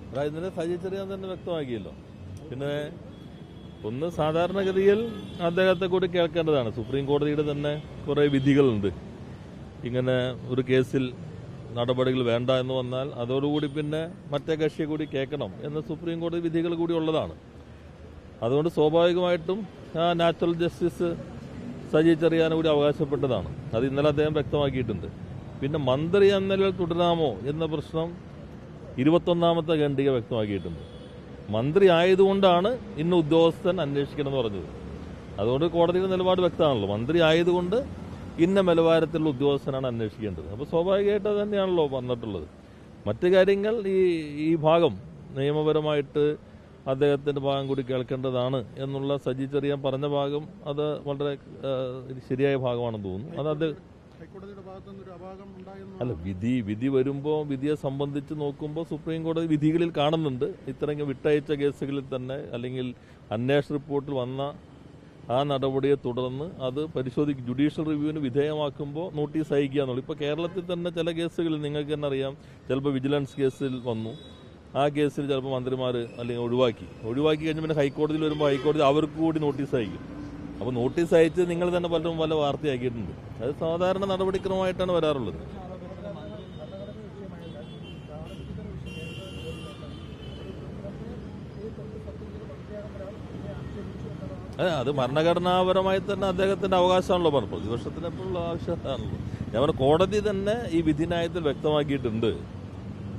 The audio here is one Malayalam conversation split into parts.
ഇന്നലെ സജി ചെറിയാൻ തന്നെ വ്യക്തമാക്കിയല്ലോ. പിന്നെ ഒന്ന് സാധാരണഗതിയിൽ അദ്ദേഹത്തെ കൂടി കേൾക്കേണ്ടതാണ്. സുപ്രീം കോടതിയുടെ തന്നെ കുറേ വിധികളുണ്ട്. ഇങ്ങനെ ഒരു കേസിൽ നടപടികൾ വേണ്ട എന്ന് വന്നാൽ അതോടുകൂടി പിന്നെ മറ്റേ കക്ഷിയെ കൂടി കേൾക്കണം എന്ന സുപ്രീം കോടതി വിധികൾ കൂടി ഉള്ളതാണ്. അതുകൊണ്ട് സ്വാഭാവികമായിട്ടും ആ നാച്ചുറൽ ജസ്റ്റിസ് സജി ചെറിയാൻ കൂടി അവകാശപ്പെട്ടതാണ്. അത് ഇന്നലെ അദ്ദേഹം വ്യക്തമാക്കിയിട്ടുണ്ട്. പിന്നെ മന്ത്രി എന്ന നിലയിൽ തുടരാമോ എന്ന പ്രശ്നം 21ാമത്തെ ഖണ്ഡിക വ്യക്തമാക്കിയിട്ടുണ്ട്. മന്ത്രി ആയതുകൊണ്ടാണ് ഇന്ന് ഉദ്യോഗസ്ഥൻ അന്വേഷിക്കണമെന്ന് പറഞ്ഞത്. അതുകൊണ്ട് കോടതിയുടെ നിലപാട് വ്യക്തമാണല്ലോ. മന്ത്രി ആയതുകൊണ്ട് ഇന്ന നിലവാരത്തിലുള്ള ഉദ്യോഗസ്ഥനാണ് അന്വേഷിക്കേണ്ടത്. അപ്പോൾ സ്വാഭാവികമായിട്ട് അത് തന്നെയാണല്ലോ പറഞ്ഞിട്ടുള്ളത്. മറ്റു കാര്യങ്ങൾ ഈ ഭാഗം നിയമപരമായിട്ട് അദ്ദേഹത്തിൻ്റെ ഭാഗം കൂടി കേൾക്കേണ്ടതാണ് എന്നുള്ള സജി ചെറിയാൻ പറഞ്ഞ ഭാഗം അത് വളരെ ശരിയായ ഭാഗമാണെന്ന് തോന്നുന്നു. അത് അല്ല, വിധി വരുമ്പോൾ വിധിയെ സംബന്ധിച്ച് നോക്കുമ്പോൾ സുപ്രീം കോടതി വിധികളിൽ കാണുന്നുണ്ട് ഇത്തരം വിട്ടയച്ച കേസുകളിൽ തന്നെ അല്ലെങ്കിൽ അന്വേഷണ റിപ്പോർട്ടിൽ വന്ന ആ നടപടിയെ തുടർന്ന് അത് പരിശോധിക്കും, ജുഡീഷ്യൽ റിവ്യൂവിന് വിധേയമാക്കുമ്പോൾ നോട്ടീസ് അയക്കുക എന്നുള്ളൂ. ഇപ്പോൾ കേരളത്തിൽ തന്നെ ചില കേസുകളിൽ നിങ്ങൾക്ക് തന്നെ അറിയാം, ചിലപ്പോൾ വിജിലൻസ് കേസിൽ വന്നു, ആ കേസിൽ ചിലപ്പോൾ മന്ത്രിമാർ അല്ലെങ്കിൽ ഒഴിവാക്കി കഴിഞ്ഞ് പിന്നെ ഹൈക്കോടതിയിൽ വരുമ്പോൾ ഹൈക്കോടതി അവർക്ക് കൂടി നോട്ടീസ് അയക്കും. അപ്പോൾ നോട്ടീസ് അയച്ച് നിങ്ങൾ തന്നെ പലരും പല വാർത്തയാക്കിയിട്ടുണ്ട്. അത് സാധാരണ നടപടിക്രമമായിട്ടാണ് വരാറുള്ളത്. അത് ഭരണഘടനാപരമായി തന്നെ അദ്ദേഹത്തിന്റെ അവകാശമാണല്ലോ പറഞ്ഞു. പ്രതിപക്ഷത്തിന് എപ്പോഴുള്ള ആവശ്യമാണല്ലോ. ഞാൻ പറഞ്ഞ കോടതി തന്നെ ഈ വിധിന്യായത്തിൽ വ്യക്തമാക്കിയിട്ടുണ്ട്.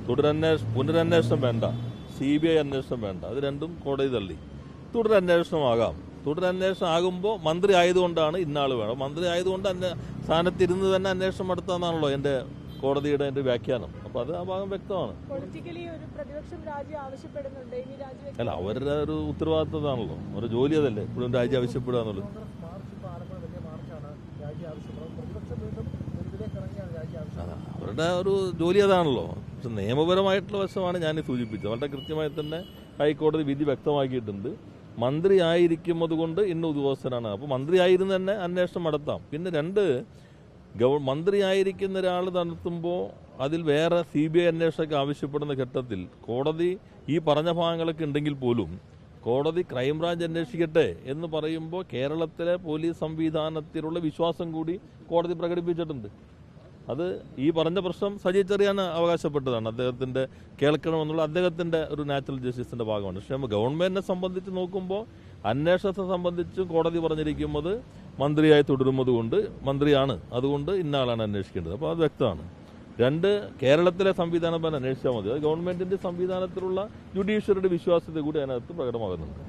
പുനരന്വേഷണം വേണ്ട, CBI അന്വേഷണം വേണ്ട, അത് രണ്ടും കോടതി തള്ളി. തുടരന്വേഷണമാകാം. തുടരന്വേഷണം ആകുമ്പോൾ മന്ത്രി ആയതുകൊണ്ടാണ് ഇന്നാൾ വേണം. മന്ത്രി ആയതുകൊണ്ട് സ്ഥാനത്തിരുന്ന് തന്നെ അന്വേഷണം നടത്താന്നാണല്ലോ എൻ്റെ കോടതിയുടെ എൻ്റെ വ്യാഖ്യാനം. അപ്പോൾ അത് ആ ഭാഗം വ്യക്തമാണ്. അല്ല, അവരുടെ ഒരു ഉത്തരവാദിത്തമാണല്ലോ, അവരുടെ ജോലി അതല്ലേ ഇപ്പോഴും രാജി ആവശ്യപ്പെടുക എന്നുള്ളത്. അവരുടെ ഒരു ജോലി അതാണല്ലോ. പക്ഷെ നിയമപരമായിട്ടുള്ള വശമാണ് ഞാൻ സൂചിപ്പിച്ചത്. വളരെ കൃത്യമായി തന്നെ ഹൈക്കോടതി വിധി വ്യക്തമാക്കിയിട്ടുണ്ട്. മന്ത്രി ആയിരിക്കുന്നത് കൊണ്ട് ഇന്ന ഉദ്യോഗസ്ഥനാണ്. അപ്പോൾ മന്ത്രി ആയിരുന്നു തന്നെ അന്വേഷണം നടത്താം. പിന്നെ മന്ത്രി ആയിരിക്കുന്ന ഒരാൾ നടത്തുമ്പോൾ അതിൽ വേറെ CBI അന്വേഷണമൊക്കെ ആവശ്യപ്പെടുന്ന ഘട്ടത്തിൽ കോടതി ഈ പറഞ്ഞ ഭാഗങ്ങളൊക്കെ ഉണ്ടെങ്കിൽ പോലും കോടതി ക്രൈംബ്രാഞ്ച് അന്വേഷിക്കട്ടെ എന്ന് പറയുമ്പോൾ കേരളത്തിലെ പോലീസ് സംവിധാനത്തിലുള്ള വിശ്വാസം കൂടി കോടതി പ്രകടിപ്പിച്ചിട്ടുണ്ട്. അത് ഈ പറഞ്ഞ പ്രശ്നം സജി ചെറിയാൻ അവകാശപ്പെട്ടതാണ്. അദ്ദേഹത്തിന്റെ കേൾക്കണമെന്നുള്ള അദ്ദേഹത്തിന്റെ ഒരു നാച്ചുറൽ ജസ്റ്റിസിന്റെ ഭാഗമാണ്. പക്ഷേ ഗവൺമെന്റിനെ സംബന്ധിച്ച് നോക്കുമ്പോൾ അന്വേഷണത്തെ സംബന്ധിച്ച് കോടതി പറഞ്ഞിരിക്കുന്നത് മന്ത്രിയായി തുടരുന്നത് കൊണ്ട് മന്ത്രിയാണ്, അതുകൊണ്ട് ഇന്നാളാണ് അന്വേഷിക്കേണ്ടത്. അപ്പോൾ അത് വ്യക്തമാണ്. കേരളത്തിലെ സംവിധാനം തന്നെ അന്വേഷിച്ചാൽ മതി. അത് ഗവൺമെന്റിന്റെ സംവിധാനത്തിലുള്ള ജുഡീഷ്യറിയുടെ വിശ്വാസ്യത കൂടി അതിനകത്ത് പ്രകടമാകുന്നുണ്ട്.